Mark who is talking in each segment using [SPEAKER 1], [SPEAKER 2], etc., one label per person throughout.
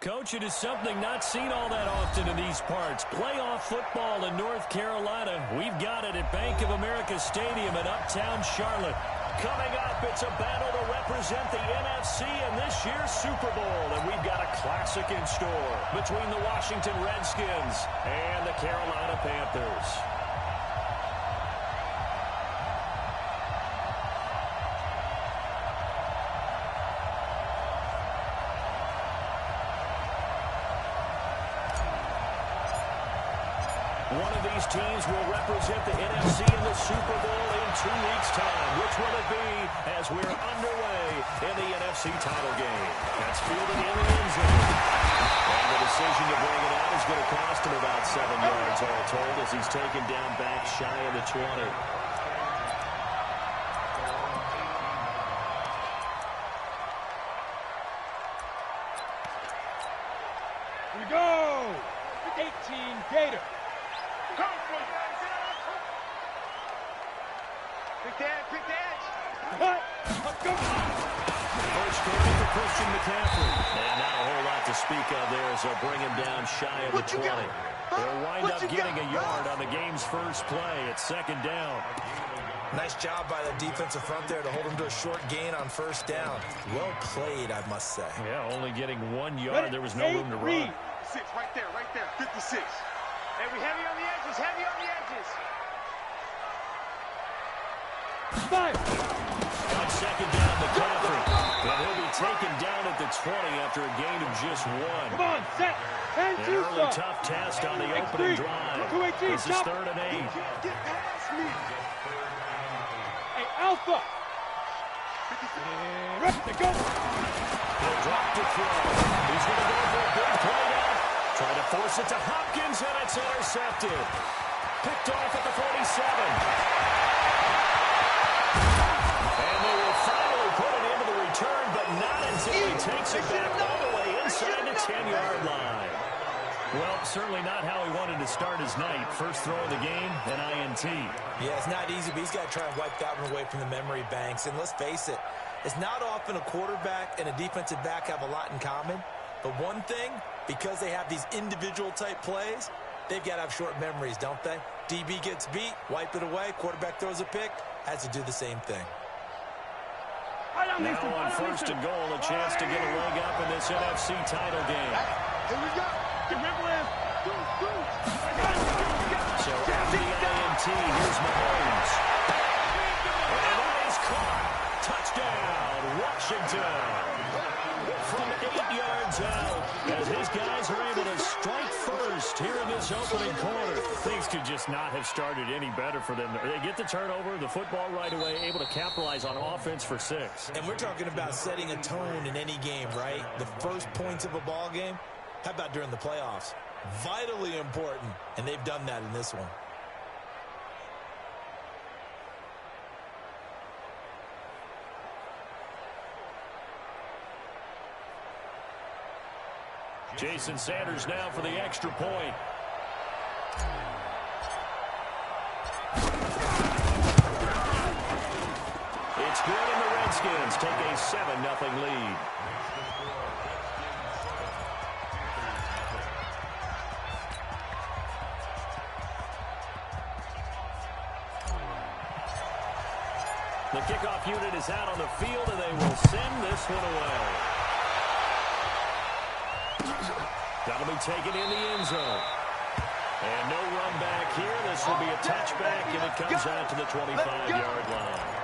[SPEAKER 1] Coach, it is something not seen all that often in these parts. Playoff football in North Carolina. We've got it at Bank of America Stadium in uptown Charlotte. Coming up, it's a battle to represent the NFC in this year's Super Bowl. And we've got a classic in store between the Washington Redskins and the Carolina Panthers. One of these teams will represent the NFC in the Super Bowl in 2 weeks' time. Which will it be as we're underway in the NFC title game? That's fielded in the end zone. And the decision to bring it out is going to cost him about 7 yards all told as he's taken down back shy of the 20.
[SPEAKER 2] Here we go! 18 Gator. Quick dance. Let's go.
[SPEAKER 1] First carry for Christian McCaffrey. And not a whole lot to speak of there as they'll bring him down shy of the 20. They'll wind up getting a yard on the game's first play. It's second down.
[SPEAKER 3] Nice job by the defensive front there to hold him to a short gain on first down. Well played, I must say.
[SPEAKER 1] Yeah, only getting 1 yard. There was no room to run.
[SPEAKER 2] 6, right there. 56. Hey, we heavy on the edges. 5.
[SPEAKER 1] On second down, McCaffrey. And he'll be taken down at the 20 after a gain of just 1.
[SPEAKER 2] Come on, set.
[SPEAKER 1] An early tough test on the opening drive. This is 3rd and 8.
[SPEAKER 2] Hey, Alpha. Ready to go.
[SPEAKER 1] He'll drop to throw. He's going to go for a big play now. Try to force it to Hopkins, and it's intercepted. Picked off at the 47. Put it into the return, but not until he takes it back all the way inside the 10-yard line. Well, certainly not how he wanted to start his night. First throw of the game, an INT.
[SPEAKER 3] Yeah, it's not easy, but he's got to try and wipe that one away from the memory banks. And let's face it, it's not often a quarterback and a defensive back have a lot in common. But one thing, because they have these individual-type plays, they've got to have short memories, don't they? DB gets beat, wipe it away, quarterback throws a pick, has to do the same thing.
[SPEAKER 1] Now on first and goal, a chance to get a leg up in this NFC title game.
[SPEAKER 2] Here we go.
[SPEAKER 1] So after the INT, here's Mahomes. And that is caught. Touchdown, Washington. From 8 yards out, as his guys are able to strike first here in this opening quarter. Things could just not have started any better for them. They get the turnover, the football right away, able to capitalize on offense for 6.
[SPEAKER 3] And we're talking about setting a tone in any game, right? The first points of a ball game. How about during the playoffs? Vitally important, and they've done that in this one.
[SPEAKER 1] Jason Sanders now for the extra point. It's good, and the Redskins take a 7-0 lead. The kickoff unit is out on the field, and they will send this one away. That'll be taken in the end zone. And no run back here. This will be a touchback, and it comes out to the 25-yard line.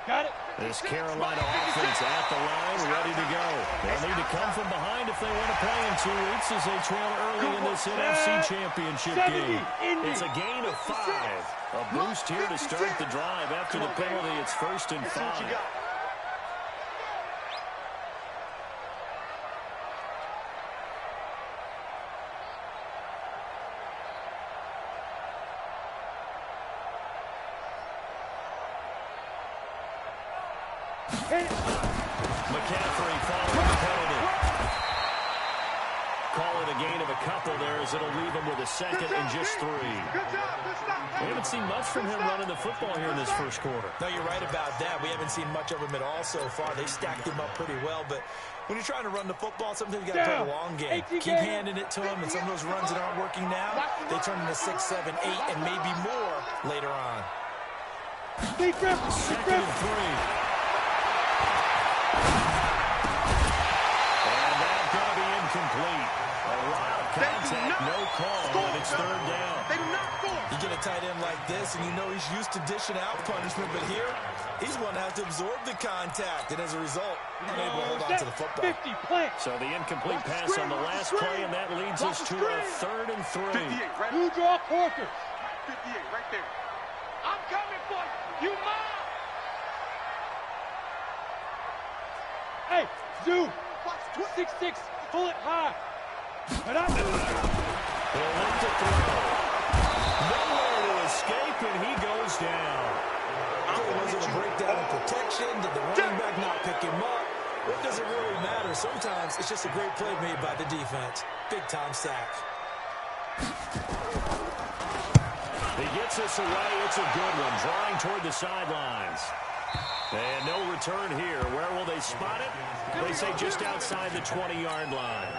[SPEAKER 2] Got it.
[SPEAKER 1] This Carolina offense at the line, ready to go. They'll need to come from behind if they want to play in 2 weeks as they trail early in this NFC Championship game. It's a gain of 5. A boost here to start the drive after the penalty. It's 1st and 5. McCaffrey following the penalty. Call it a gain of a couple there as it'll leave him with a second and just 3. We haven't seen much from him running the football here in this first quarter.
[SPEAKER 3] No, you're right about that. We haven't seen much of him at all so far. They've stacked him up pretty well, but when you're trying to run the football, sometimes you got to play a long game. Keep handing it to him, and some of those runs that aren't working now, they turn into 6, 7, 8, and maybe more later on.
[SPEAKER 1] Second and 3. And that's going to be incomplete. A lot of contact, no call, and it's third down.
[SPEAKER 3] You get a tight end like this, and you know he's used to dishing out punishment, but here, he's one that has to absorb the contact, and as a result, unable to hold on to the football.
[SPEAKER 1] So the incomplete pass on the last play, and that leads us to a 3rd and 3.
[SPEAKER 2] 58, right? You draw quarter. 58, right there. I'm coming for you. You mine. Hey, Zoo. 6'6", pull it high. And I'm
[SPEAKER 1] He'll look to throw. Nowhere to escape, and he goes down.
[SPEAKER 3] Was it a breakdown in protection? Did the running back not pick him up? What does it really matter? Sometimes it's just a great play made by the defense. Big-time sack.
[SPEAKER 1] He gets us away. It's a good one. Drawing toward the sidelines. And no return here. Where will they spot it? They say just outside the 20-yard line.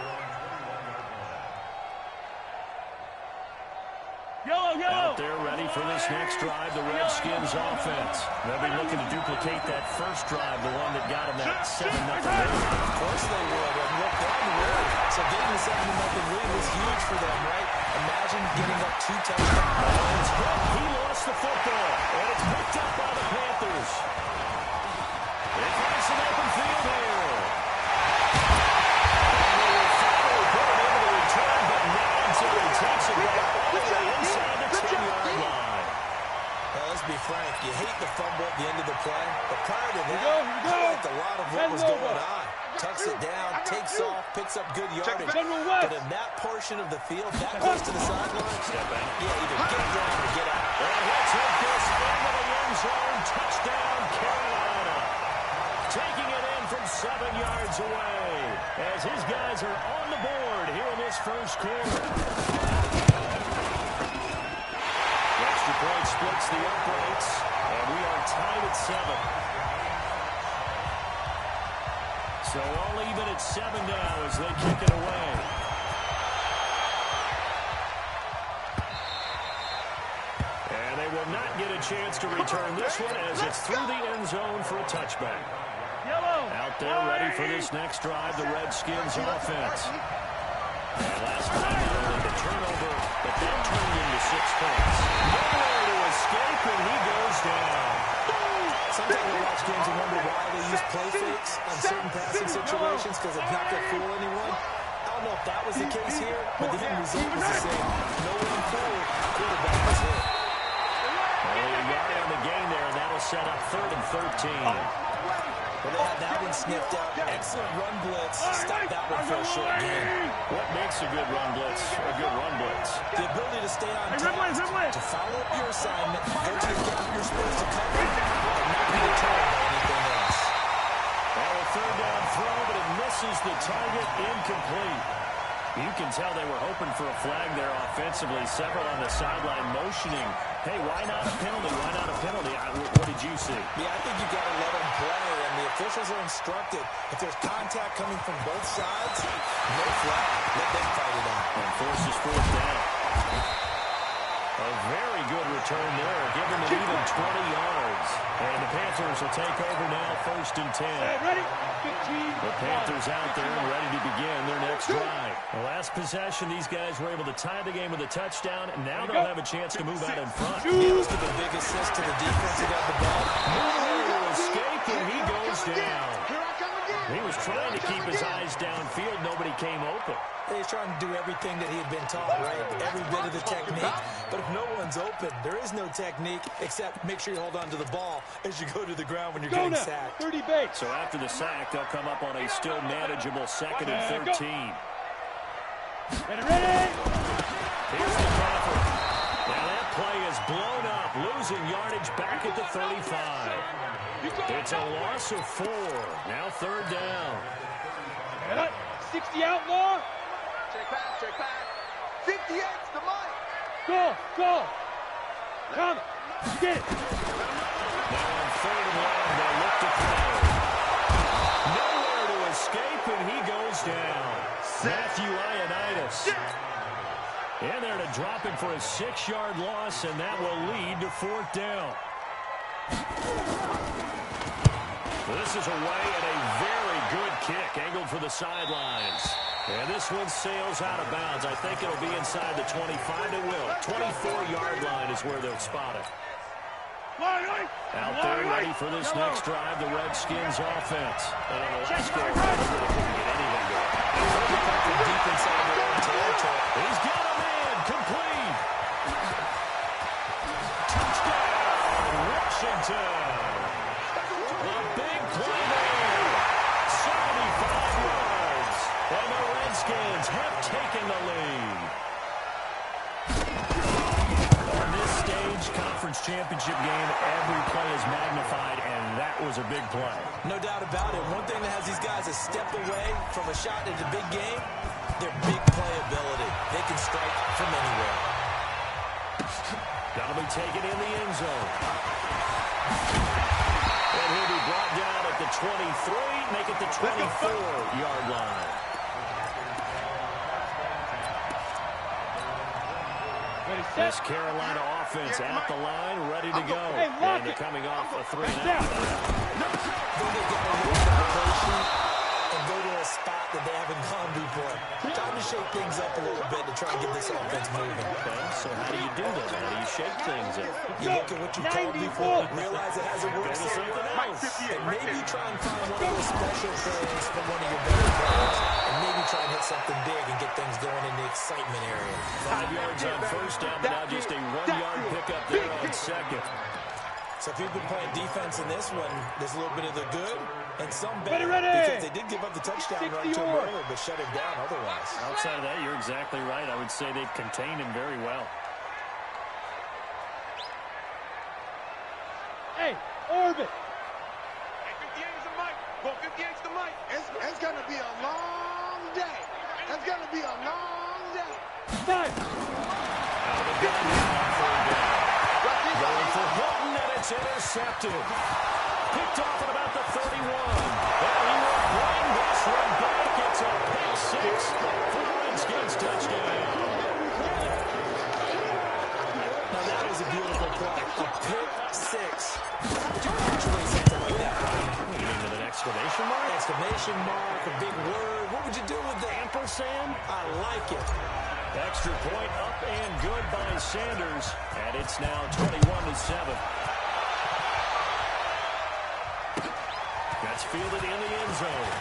[SPEAKER 1] Out there ready for this next drive, the Redskins offense. They'll be looking to duplicate that first drive, the one that got them that 7-0 lead.
[SPEAKER 3] Of course they would. And look down the road. So getting the 7-0 lead was huge for them, right? Imagine getting up 2 touchdowns.
[SPEAKER 1] He lost the football, and it's picked up by the Panthers. They find some open field here. And they will finally put it into the return, but not until he takes it back all the way inside the 10-yard line.
[SPEAKER 3] Well, let's be frank. You hate the fumble at the end of the play, but prior to that, I liked a lot of what was going on. Tucks it down, takes off, picks up good yardage. But in that portion of the field, that close to the sideline,
[SPEAKER 1] Step back.
[SPEAKER 3] yeah, either get down or get out.
[SPEAKER 1] And he'll take this into the end zone. Touchdown, Carolina. Taking it in from 7 yards away as his guys are on the board here in this first quarter. Extra point splits the uprights, and we are tied at 7. So all even at 7 now as they kick it away. And they will not get a chance to return this one as it's through the end zone for a touchback. Out there ready for this next drive, the Redskins offense. And last time not only the turnover, but that turned into 6 points. Nowhere to escape, and he goes down.
[SPEAKER 3] Sometimes I watch games and wonder why they use play fakes on certain passing situations because it's not going to fool anyone. I don't know if that was the case here, but the end result was the same. No one fooled. Quarterback was hit.
[SPEAKER 1] Only a yard on the gain there, and that'll set up 3rd and 13.
[SPEAKER 3] Well, they had that one sniffed out. Excellent run blitz. Stop that one for a short gain.
[SPEAKER 1] What makes a good run blitz a good run blitz?
[SPEAKER 3] The ability to stay on task, to follow up your assignment, go to the gap you're supposed to cover, and not be deterred by anything else.
[SPEAKER 1] Well, a 3rd down throw, but it misses the target, incomplete. You can tell they were hoping for a flag there offensively. Several on the sideline motioning. Hey, why not a penalty? Why not a penalty? What did you see?
[SPEAKER 3] Yeah, I think you got to let them play, and the officials are instructed. If there's contact coming from both sides, no flag. Let them fight it out.
[SPEAKER 1] And forces 4th down. A very good return there, giving them even 20 yards. And the Panthers will take over now, 1st and 10.
[SPEAKER 2] Ready?
[SPEAKER 1] The Panthers out there and ready to begin their next drive. The last possession, these guys were able to tie the game with a touchdown, and now they'll have a chance to move out in front.
[SPEAKER 3] Yeah, let's give a big assist to the defense that got the ball.
[SPEAKER 1] Nowhere to escape, and he goes down. He was trying to keep his eyes downfield. Nobody came open.
[SPEAKER 3] He's trying to do everything that he had been taught, right? Every bit of the technique. But if no one's open, there is no technique except make sure you hold on to the ball as you go to the ground when you're getting sacked.
[SPEAKER 2] 30 bait.
[SPEAKER 1] So after the sack, they'll come up on a still manageable 2nd and 13.
[SPEAKER 2] Ready?
[SPEAKER 1] Here's the cover. Now that play is blown up, losing yardage back at the 35. It's a loss of 4. Now 3rd down.
[SPEAKER 2] 60 outlaw. Check back. 58's the mic. Go. Come on. Get it.
[SPEAKER 1] Now on 3rd and 1, they look to throw. Nowhere to escape, and he goes down. Matthew Ioannidis. And they're to drop him for a 6-yard loss, and that will lead to 4th down. This is away and a very good kick, angled for the sidelines. And this one sails out of bounds. I think it'll be inside the 25. It will. 24-yard line is where they'll spot it. Out there ready for this next drive, the Redskins offense. And on the last go, they couldn't get anything going.
[SPEAKER 3] Deep inside their own territory.
[SPEAKER 1] He's got a man, complete. Touchdown, Washington. A big play there. 75 yards. And the Redskins have taken the lead. On this stage, conference championship game, every play is magnified, and that was a big play.
[SPEAKER 3] No doubt about it. One thing that has these guys a step away from a shot at a big game, their big playability. They can strike from anywhere.
[SPEAKER 1] That'll be taken in the end zone. And he'll be brought down at the 23, make it the 24-yard line. This Carolina offense at the line, ready to go. And they're coming off a 3-and-out.
[SPEAKER 3] They've got to move the rotation and go to a spot that they haven't gone before. Time to shake things up a little bit to try and get this offense moving.
[SPEAKER 1] Okay, so how do you do that? How do you shake things up?
[SPEAKER 3] You look at what you called before, realize it hasn't worked so well, and maybe try and find one of those special things from one of your better players, and maybe try and hit something big and get things going in the excitement area.
[SPEAKER 1] 5 yards on 1st down, but now just a 1-yard pickup there on 2nd.
[SPEAKER 3] So if you've been playing defense in this one, there's a little bit of the good and some bad, because they did give up the touchdown run to him earlier, but shut him down otherwise.
[SPEAKER 1] Outside of that, you're exactly right. I would say they've contained him very well.
[SPEAKER 2] Hey, Orbit. Hey, 58 is the mic. Well, 58's the mic. It's going to be a long day. It's going to be a long day. Time.
[SPEAKER 1] Out of the gun now, 3rd down. Going for Hilton, and it's intercepted. Picked off at about the 31. And he will bring this one back. It's a pick 6 for the Redskins touchdown.
[SPEAKER 3] Now that was a beautiful play. A pick 6. Actually, something like that, right?
[SPEAKER 1] You mean with an exclamation mark?
[SPEAKER 3] Exclamation mark, a big word. What would you do with the ampersand? I like it.
[SPEAKER 1] Extra point up and good by Sanders. And it's now 21-7. That's fielded in the end zone.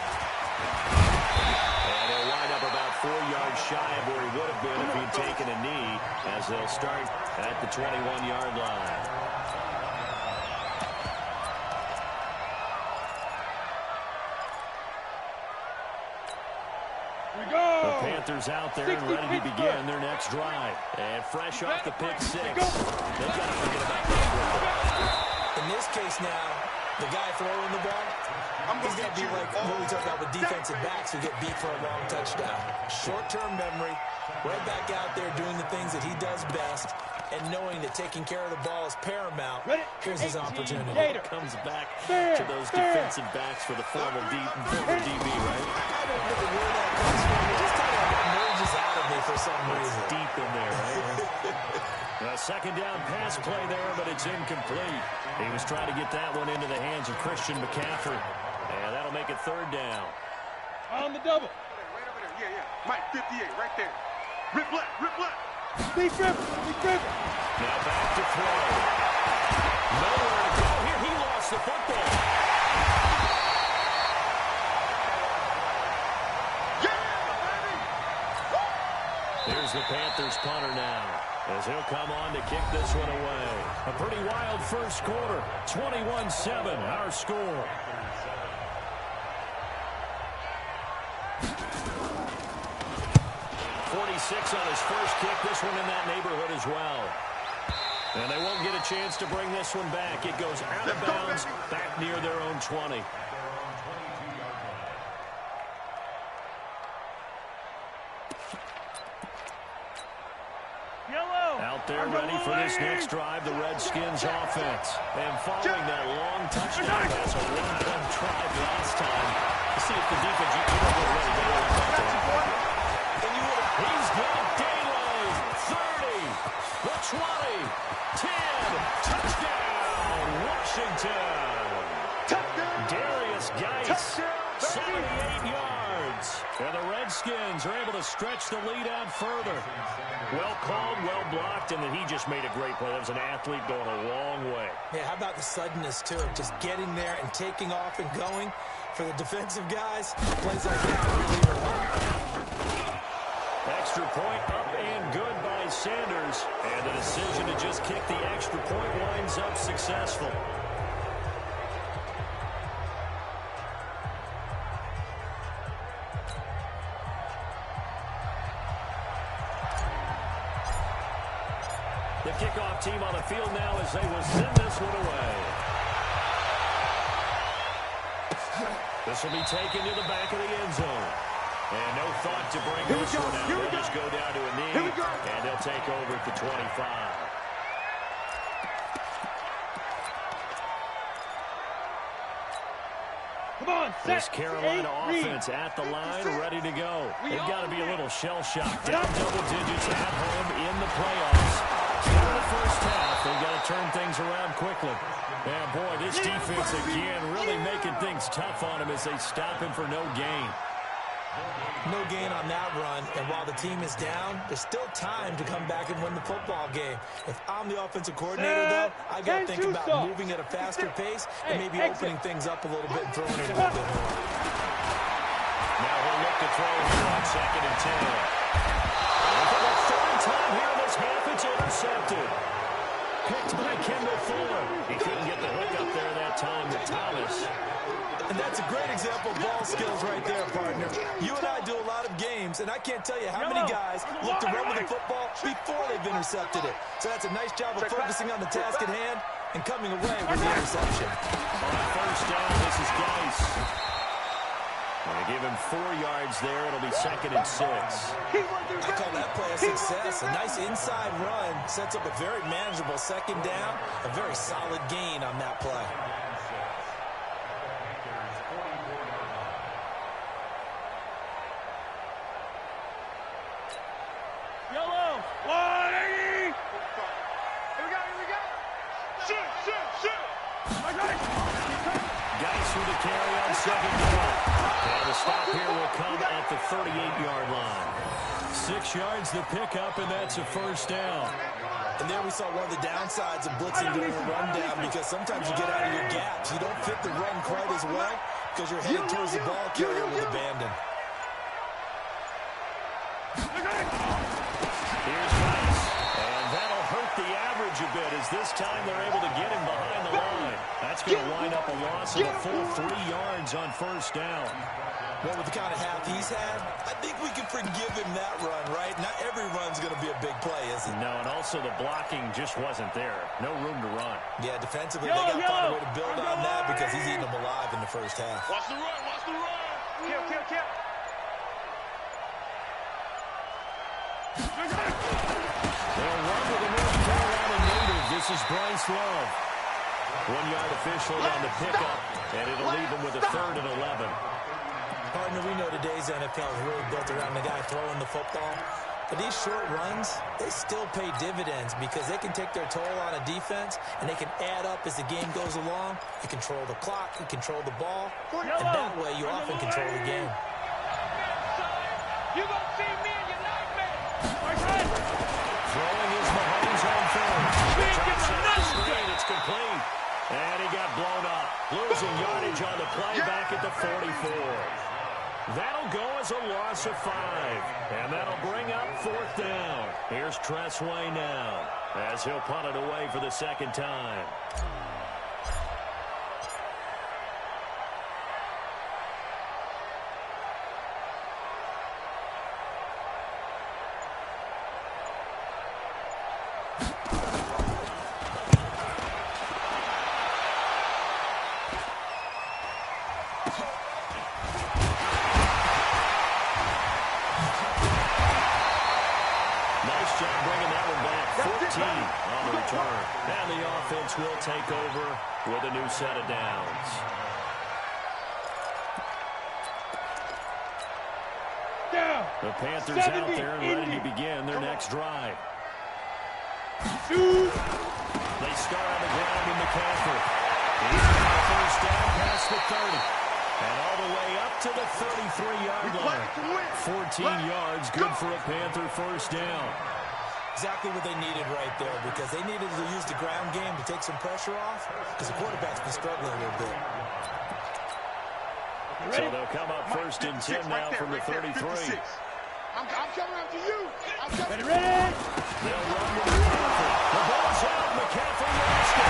[SPEAKER 1] And he'll wind up about 4 yards shy of where he would have been if he'd taken a knee, as they'll start at the 21-yard line. The Panthers out there and ready to begin their next drive. And fresh off the pick 6. They've got to forget about that.
[SPEAKER 3] In this case now, the guy throwing the ball, he's going to be like what we talk about with defensive backs who get beat for a long touchdown. Short-term memory, right back out there doing the things that he does best, and knowing that taking care of the ball is paramount. Here's his opportunity.
[SPEAKER 1] Comes back to those defensive backs for the former DB, right?
[SPEAKER 3] I don't know where that comes from. It just kind of emerges out of me for some reason.
[SPEAKER 1] Deep in there, right? A 2nd down pass play there, but it's incomplete. He was trying to get that one into the hands of Christian McCaffrey. And that'll make it 3rd down.
[SPEAKER 2] On the double. Right over there. Yeah. Mike, 58, right there. Rip left. Big grip.
[SPEAKER 1] Now back to throw. Nowhere to go here. He lost the football. Here's the Panthers punter now, as he'll come on to kick this one away. A pretty wild first quarter. 21-7, our score. On his first kick, this one in that neighborhood as well. And they won't get a chance to bring this one back. It goes out of bounds, back near their own 20. Out there ready for this next drive, the Redskins offense. And following that long touchdown pass, a one-play drive last time. To see if the defense, you don't go ready. He's got daylight. 30, the 20, 10, touchdown, Washington. Darius Geis, 78 yards. And the Redskins are able to stretch the lead out further. Well called, well blocked, and then he just made a great play. That was an athlete going a long way.
[SPEAKER 3] Yeah, how about the suddenness, too? Just getting there and taking off and going. For the defensive guys, plays like that really hurt.
[SPEAKER 1] Extra point up and good by Sanders. And the decision to just kick the extra point winds up successful. The kickoff team on the field now as they will send this one away. This will be taken to the back of the end zone. And no thought to bring this one out. They'll just go down to a knee, and they'll take over at the 25. This Carolina offense at the line, ready to go. They've got to be a little shell-shocked. Down double digits at home in the playoffs. In the first half, they've got to turn things around quickly. And, boy, this defense, again, really making things tough on him as they stop him for no gain.
[SPEAKER 3] No gain on that run, and while the team is down, there's still time to come back and win the football game. If I'm the offensive coordinator, though, I got to think about moving at a faster pace and maybe opening things up a little bit and throwing it a little bit more.
[SPEAKER 1] Now he'll look to throw here on 2nd and 10. For the third time here in this half, it's intercepted. Picked by Kendall Fuller. He couldn't get the hook up there that time with Thomas.
[SPEAKER 3] And that's a great example of ball skills right there, partner. You and I do a lot of games, and I can't tell you how many guys look to run with the football before they've intercepted it. So that's a nice job of focusing on the task at hand and coming away with the interception.
[SPEAKER 1] First down, this is Geis. They give him 4 yards there. It'll be 2nd and 6.
[SPEAKER 3] I call that play a success. A nice inside run sets up a very manageable 2nd down. A very solid gain on that play.
[SPEAKER 1] Geis with the carry on 2nd down. And the stop here will come at the 38-yard line. 6 yards the pickup, and that's a first down.
[SPEAKER 3] And there we saw one of the downsides of blitzing during a rundown, because sometimes you get out of your gaps. You don't fit the run quite as well because you're headed towards the ball carrier with abandon.
[SPEAKER 1] Here's Geis. And that'll hurt the average a bit as this time they're able to get him behind the line. That's going to wind up a loss of a full 3 yards on first down.
[SPEAKER 3] Well, with the kind of half he's had, I think we can forgive him that run, right? Not every run's going to be a big play, is it?
[SPEAKER 1] No, and also the blocking just wasn't there. No room to run.
[SPEAKER 3] Yeah, defensively, they got to find a way to build on that because he's eating them alive in the first half.
[SPEAKER 2] Watch the run, watch the run. Kill.
[SPEAKER 1] They'll run with the North Carolina native. This is Bryce Love. 1 yard official on the pickup, and it'll leave him with a 3rd and 11.
[SPEAKER 3] Partner, we know today's NFL is really built around the guy throwing the football. But these short runs, they still pay dividends because they can take their toll on a defense, and they can add up as the game goes along. You control the clock, you control the ball, and that way you often control the game.
[SPEAKER 2] You gonna see me in your nightmare.
[SPEAKER 1] Throwing is Mahomes on third. It's complete. And he got blown up. Losing yardage on the play back at the 44. That'll go as a loss of 5. And that'll bring up 4th down. Here's Tressway now as he'll punt it away for the 2nd time. job bringing that one back. 14 on the return. And the offense will take over with a new set of downs. The Panthers out there and ready to begin their next drive. They start on the ground in McCaffrey. He's got a first down past the 30. And all the way up to the 33-yard line. 14 yards, good for a Panther first down.
[SPEAKER 3] Exactly what they needed right there, because they needed to use the ground game to take some pressure off, because the quarterback's been struggling a little bit.
[SPEAKER 1] So they'll come up first and 10 now from the 33.
[SPEAKER 2] I'm coming up to you. I'm coming.
[SPEAKER 1] Ready? They'll run with McCaffrey. The ball's out. McCaffrey lost it.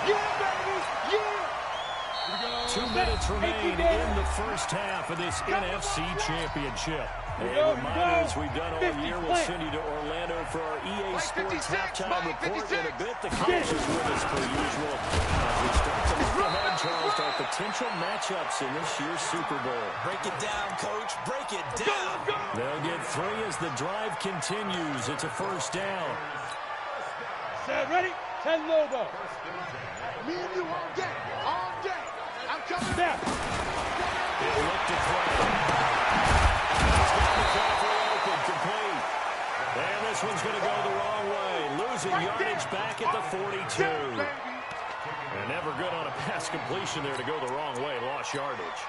[SPEAKER 2] Yeah, baby. Yeah.
[SPEAKER 1] 2 minutes remain in the first half of this NFC Championship. A reminder, as we've done all year, we'll send you to Orlando for our EA Sports halftime report in a bit. The coach is with us per usual as we start to look ahead, Charles, to our potential matchups in this year's Super Bowl.
[SPEAKER 3] Break it down, Coach. Break it down.
[SPEAKER 1] They'll get 3 as the drive continues. It's a first down.
[SPEAKER 4] Set, ready? 10 Lobo.
[SPEAKER 2] Me and you all day. All day. I'm coming back.
[SPEAKER 1] He'll look to throw. McCaffrey open, complete. And this one's going to go the wrong way. Losing yardage back at the 42. And never good on a pass completion there to go the wrong way. Lost yardage.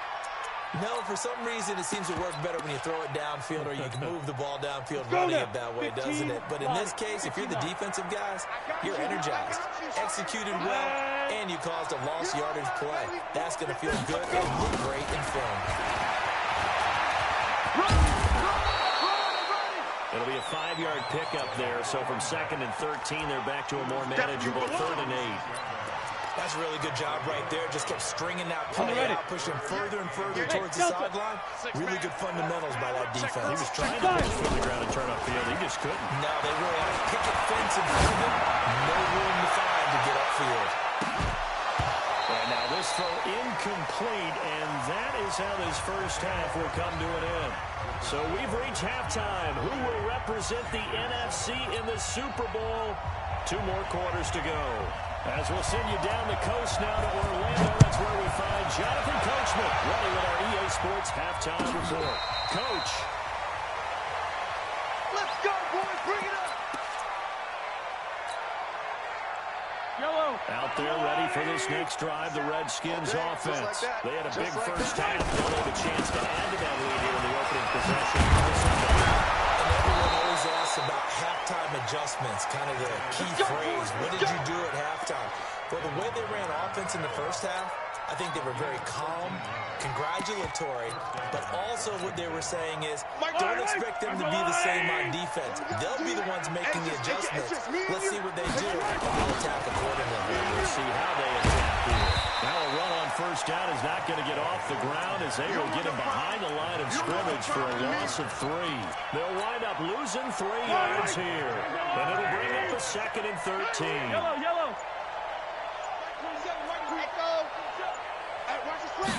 [SPEAKER 3] No, for some reason, it seems to work better when you throw it downfield, or you can move the ball downfield running it that way, doesn't it? But in this case, if you're the defensive guys, you're energized, executed well, and you caused a lost yardage play. That's going to feel good and look great in film.
[SPEAKER 1] It'll be a 5-yard pickup there, so from 2nd and 13, they're back to a more manageable 3rd and 8.
[SPEAKER 3] That's a really good job right there. Just kept stringing that play out, pushing further and further towards the sideline. Really good fundamentals by that defense.
[SPEAKER 1] He was trying to push from the ground and turn upfield. He just couldn't.
[SPEAKER 3] No, they really had a picket fence in front of him. No room to find to get upfield.
[SPEAKER 1] And now this throw incomplete, and that is how this first half will come to an end. So we've reached halftime. Who will represent the NFC in the Super Bowl? 2 more quarters to go. As we'll send you down the coast now to Orlando, that's where we find Jonathan Coachman, ready with our EA Sports halftime report. Coach.
[SPEAKER 2] Let's go, boys. Bring it up.
[SPEAKER 4] Yellow.
[SPEAKER 1] Out there ready for this next drive, the Redskins offense. They had a big first half. They'll have a chance to add to that lead here in the opening possession.
[SPEAKER 3] And everyone always asks about halftime adjustments, kind of the key phrase. What did you do at halftime? Well, the way they ran offense in the first half, I think they were very calm, congratulatory, but also what they were saying is, don't expect them to be the same on defense. They'll be the ones making the adjustments. Let's see what they do, and they'll attack accordingly.
[SPEAKER 1] We'll see how they attack here. Now a run on first down is not going to get off the ground as they will get him behind the line of scrimmage for a loss of 3. They'll wind up losing 3 yards here, and it'll bring up a 2nd and 13.
[SPEAKER 4] Yellow.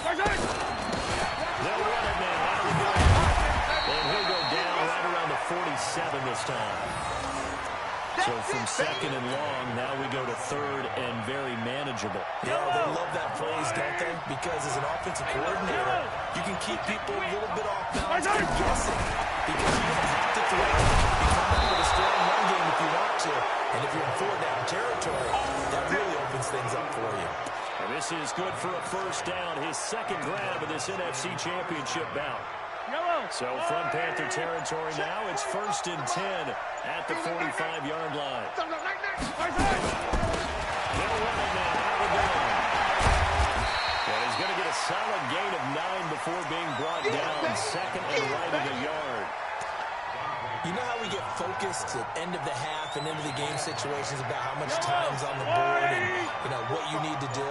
[SPEAKER 1] They'll run it now. And he'll go down right around the 47 this time. So from 2nd and long, now we go to 3rd and very manageable.
[SPEAKER 3] Yeah, they love that phrase, don't they? Because as an offensive coordinator, you can keep people a little bit off balance and guessing. Because you don't have to throw. You come out with a strong run game if you want to. And if you're in 4-down territory, that really opens things up for you.
[SPEAKER 1] And this is good for a first down, his 2nd grab of this NFC Championship bout. So from Panther territory now, it's 1st and 10 at the 45-yard line. They'll run it now. Out of down. And he's going to get a solid gain of 9 before being brought down 2nd and right of the yard.
[SPEAKER 3] You know how we get focused at end of the half and end of the game situations about how much time's on the board and, you know, what you need to do?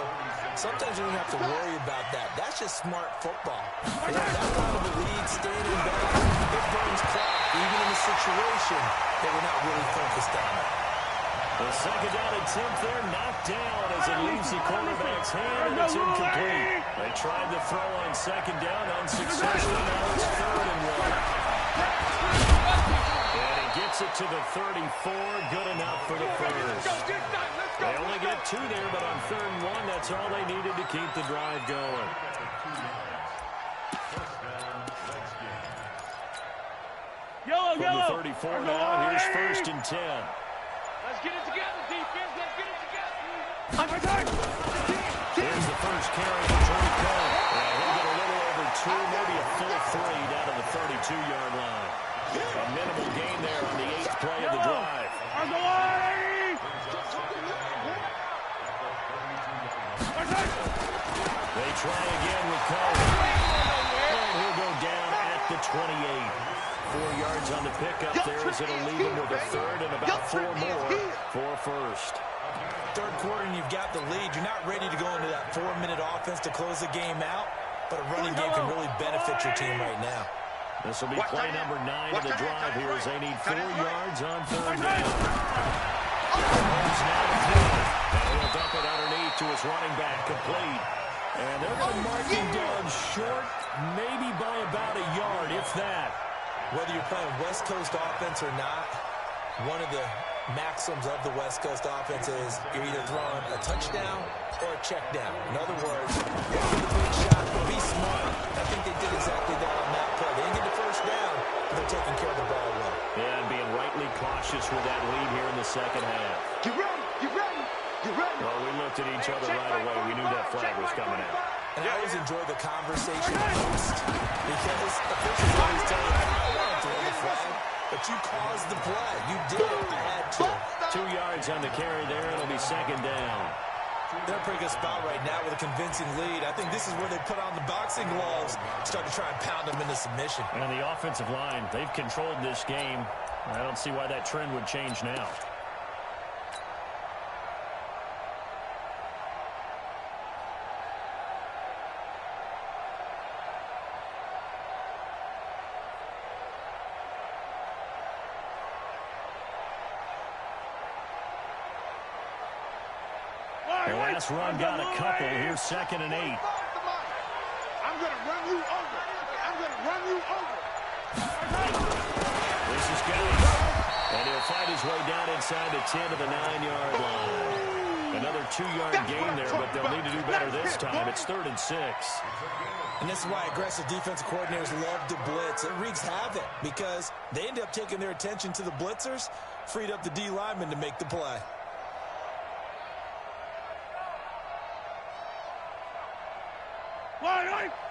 [SPEAKER 3] Sometimes you don't have to worry about that. That's just smart football. You know, that kind of a lead, standing back, it burns clock, even in a situation that we're not really focused on it.
[SPEAKER 1] The second down attempt there knocked down as it leaves the quarterback's hand, and it's incomplete. They tried to throw on second down, unsuccessful. Now it's 3rd and 1. And he gets it to the 34, good enough for the first. They only get 2 there, but on 3rd and 1, that's all they needed to keep the drive going. From the 34 now, here's 1st and 10.
[SPEAKER 4] Let's get it together, defense. Let's get it together.
[SPEAKER 1] Here's the first carry for Trey Cole. And he'll get a little over 2, maybe a full 3 down to the 32-yard line. A minimal gain there on the 8th play of the drive. They try again with Cole. And he'll go down at the 28. 4 yards on the pickup there as it'll leave him with a 3rd and about 4 more for first.
[SPEAKER 3] 3rd quarter and you've got the lead. You're not ready to go into that 4-minute offense to close the game out, but a running game can really benefit your team right now.
[SPEAKER 1] This will be play number 9 of the drive here as they need 4 yards on 3rd down. He's now through. And he'll dump it underneath to his running back, complete. And they're going to mark him down short, maybe by about a yard, if that.
[SPEAKER 3] Whether you're playing West Coast offense or not, one of the maxims of the West Coast offense is you're either throwing a touchdown or a check down. In other words, go for the big shot, be smart. I think they did exactly that on that play. They didn't get the first down, but they're taking care of the ball well.
[SPEAKER 1] Yeah, and being rightly cautious with that lead here in the second half.
[SPEAKER 2] Get ready, get ready, get ready.
[SPEAKER 1] Well, we looked at each other right away. We knew that flag was coming out.
[SPEAKER 3] And I always enjoy the conversation most because officials always tell you, I want to throw the flag, but you caused the play. You did. I had to.
[SPEAKER 1] 2 yards on the carry there. It'll be second down.
[SPEAKER 3] They're in a pretty good spot right now with a convincing lead. I think this is where they put on the boxing gloves, start to try and pound them into submission.
[SPEAKER 1] And the offensive line, they've controlled this game. I don't see why that trend would change now. The last run got a couple. Here's 2nd and 8.
[SPEAKER 2] I'm going to run you over. I'm going to run you over.
[SPEAKER 1] This is good. And he'll find his way down inside the 10 to the 9-yard line. Another 2-yard gain there, but they'll need to do better this time. It's 3rd and 6.
[SPEAKER 3] And this is why aggressive defensive coordinators love to blitz. It wreaks havoc because they end up taking their attention to the blitzers, freed up the D lineman to make the play.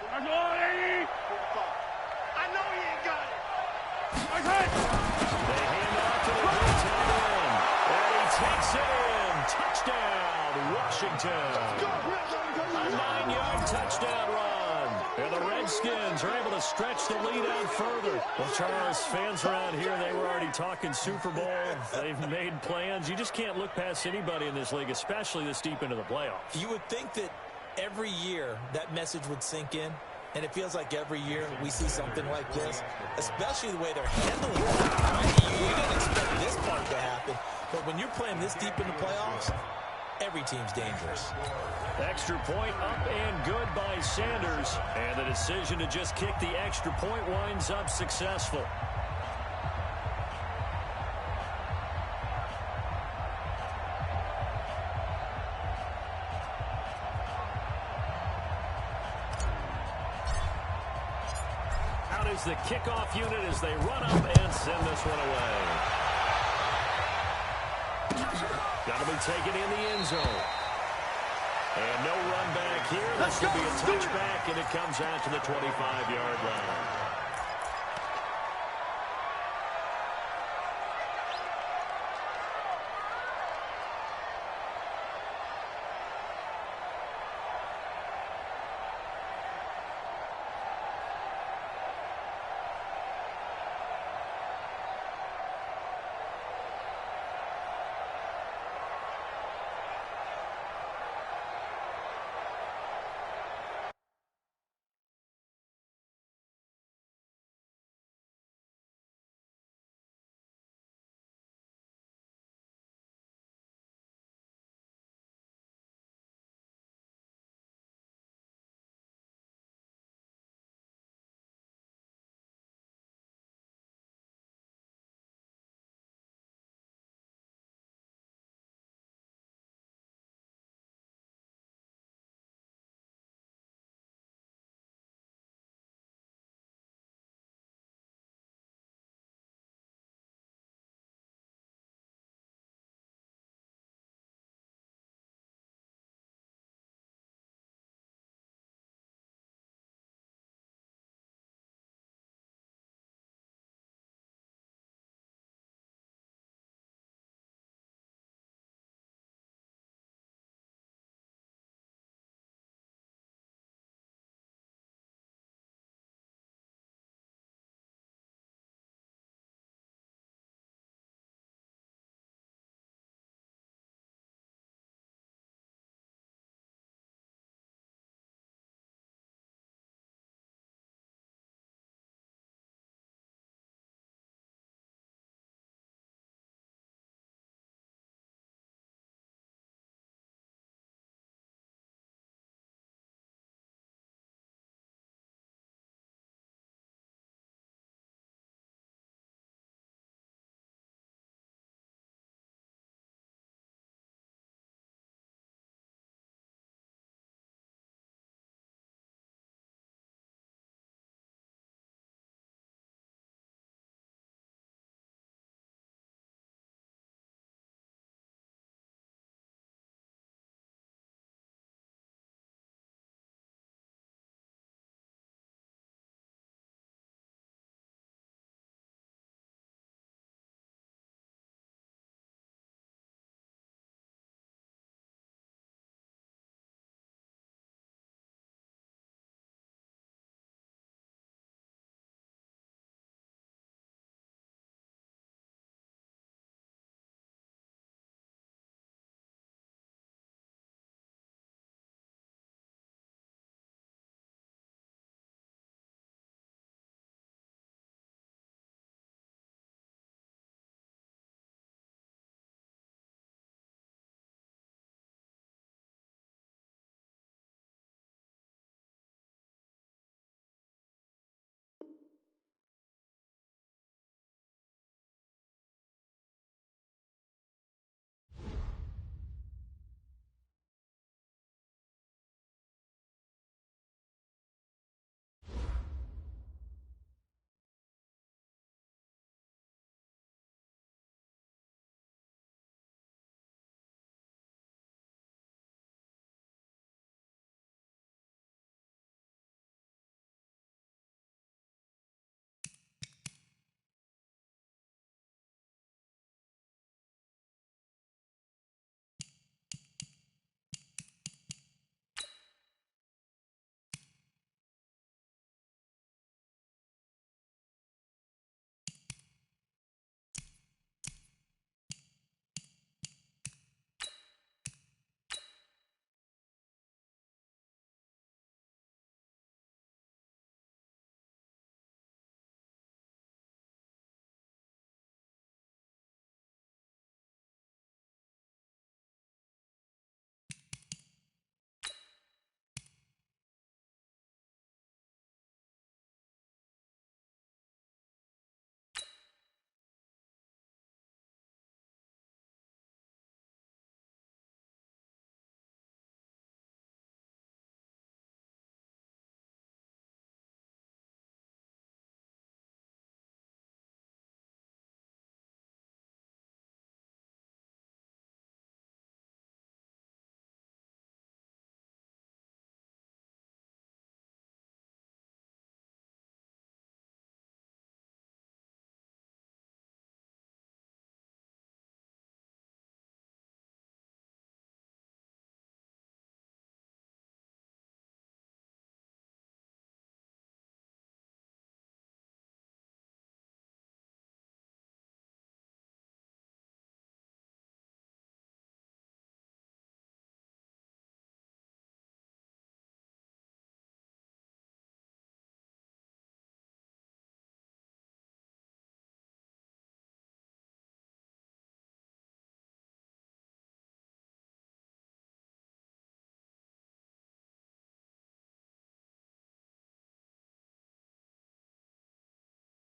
[SPEAKER 2] I know he ain't got it.
[SPEAKER 1] They hand off to the tight end. And he takes it in. Touchdown, Washington. A 9-yard touchdown run. And the Redskins are able to stretch the lead out further. Well, Charles, fans around here, they were already talking Super Bowl. They've made plans. You just can't look past anybody in this league, especially this deep into the playoffs.
[SPEAKER 3] You would think that every year that message would sink in, and it feels like every year we see something like this, especially the way they're handling it. You didn't expect this part to happen, but when you're playing this deep in the playoffs, every team's dangerous.
[SPEAKER 1] Extra point up and good by Sanders, and the decision to just kick the extra point winds up successful. Is the kickoff unit as they run up and send this one away. Got to be taken in the end zone. And no run back here. This will be a touchback, and it comes out to the 25-yard line.